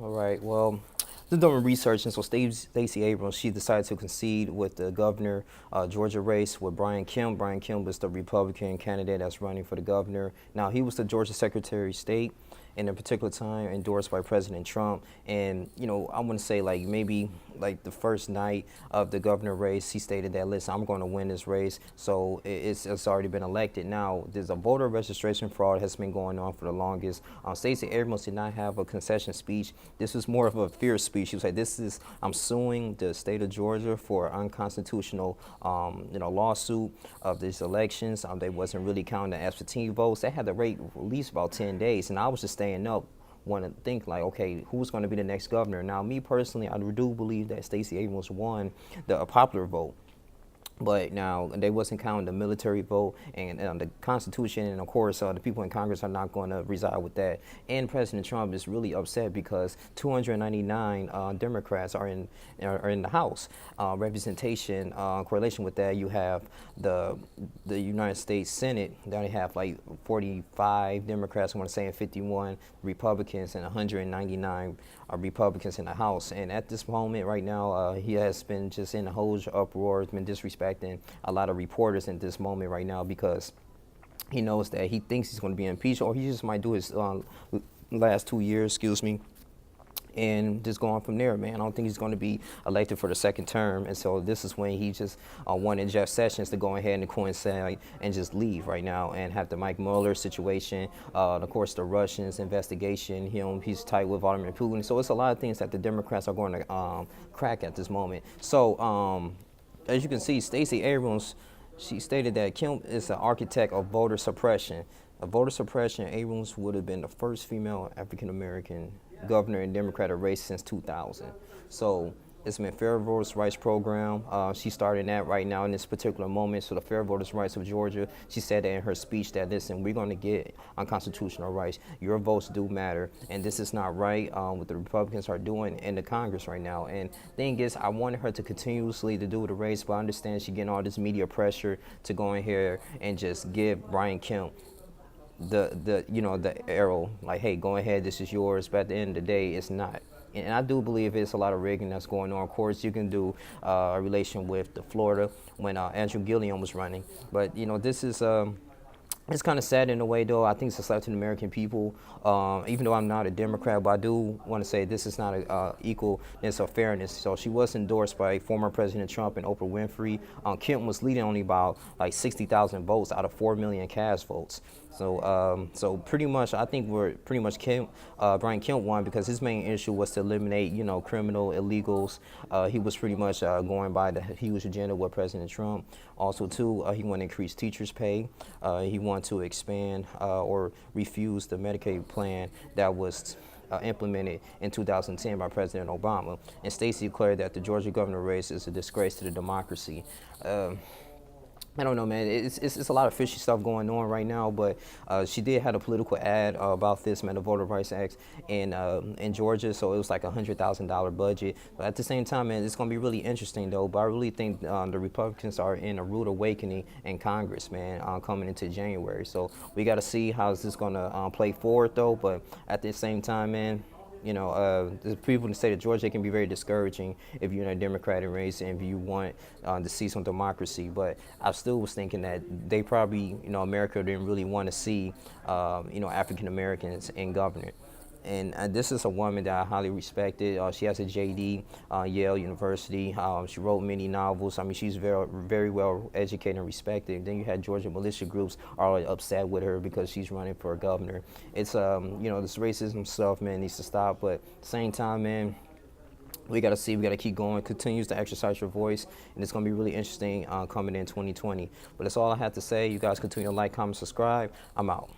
All right. Well, just doing research, and so Stacey Abrams, she decided to concede with the governor Georgia race with Brian Kemp. Brian Kemp was the Republican candidate that's running for the governor. Now, he was the Georgia Secretary of State in a particular time, endorsed by President Trump. And, I want to say like maybe like the first night of the governor race, he stated that, listen, I'm going to win this race. So it's already been elected. Now, there's a voter registration fraud has been going on for the longest. Stacey Abrams did not have a concession speech. This was more of a fear speech. She was like, I'm suing the state of Georgia for unconstitutional, lawsuit of these elections. They wasn't really counting the absentee votes. They had to wait at least about 10 days. And I was just staying up, want to think like, okay, who's going to be the next governor? Now, me personally, I do believe that Stacey Abrams won the popular vote. But now they wasn't counting the military vote and the Constitution, and of course the people in Congress are not going to reside with that. And President Trump is really upset because 299 Democrats are in the House. Representation correlation with that, you have the United States Senate. They only have like 45 Democrats, I want to say, and 51 Republicans, and 199 Republicans in the House. And at this moment right now, he has been just in a whole uproar, has been disrespecting a lot of reporters in this moment right now because he knows that he thinks he's going to be impeached, or he just might do his last 2 years, and just go on from there, man. I don't think he's going to be elected for the second term. And so this is when he just wanted Jeff Sessions to go ahead and coincide and just leave right now and have the Mike Mueller situation, of course, the Russians investigation. He's tight with Vladimir Putin. So it's a lot of things that the Democrats are going to crack at this moment. So as you can see, Stacey Abrams, she stated that Kemp is an architect of voter suppression. Of voter suppression, Abrams would have been the first female African-American governor in Democratic race since 2000. So it's been Fair Voters Rights Program. She's starting that right now in this particular moment. So the Fair Voters Rights of Georgia, she said that in her speech that, listen, we're going to get unconstitutional rights. Your votes do matter. And this is not right what the Republicans are doing in the Congress right now. And thing is, I wanted her to continuously to do the race, but I understand she's getting all this media pressure to go in here and just give Brian Kemp the arrow, like, hey, go ahead, this is yours. But at the end of the day, it's not. And I do believe it's a lot of rigging that's going on. Of course, you can do a relation with the Florida when Andrew Gilliam was running. But this is it's kind of sad in a way, though. I think it's a slap to the American people. Even though I'm not a Democrat, but I do want to say this is not a equalness or fairness. So she was endorsed by former President Trump and Oprah Winfrey. Kemp was leading only about like 60,000 votes out of 4 million cast votes. So pretty much, I think Brian Kemp won because his main issue was to eliminate, criminal illegals. He was pretty much going by the huge agenda with President Trump. Also, too, he wanted to increase teachers' pay. He wanted to expand or refuse the Medicaid plan that was implemented in 2010 by President Obama. And Stacy declared that the Georgia governor race is a disgrace to the democracy. I don't know, man. It's a lot of fishy stuff going on right now, but she did have a political ad about this, man, the Voter Rights Act in Georgia, so it was like $100,000 budget. But at the same time, man, it's going to be really interesting, though. But I really think the Republicans are in a rude awakening in Congress, man, coming into January. So we got to see how this is going to play forward, though. But at the same time, man, the people in the state of Georgia, it can be very discouraging if you're in a Democratic race and if you want to see some democracy. But I still was thinking that they probably, America didn't really want to see, African Americans in government. And this is a woman that I highly respected. She has a JD, Yale University. She wrote many novels. I mean, she's very, very well educated and respected. Then you had Georgia militia groups are upset with her because she's running for governor. It's, this racism stuff, man, needs to stop. But at the same time, man, we got to see. We got to keep going. Continues to exercise your voice, and it's going to be really interesting coming in 2020. But that's all I have to say. You guys continue to like, comment, subscribe. I'm out.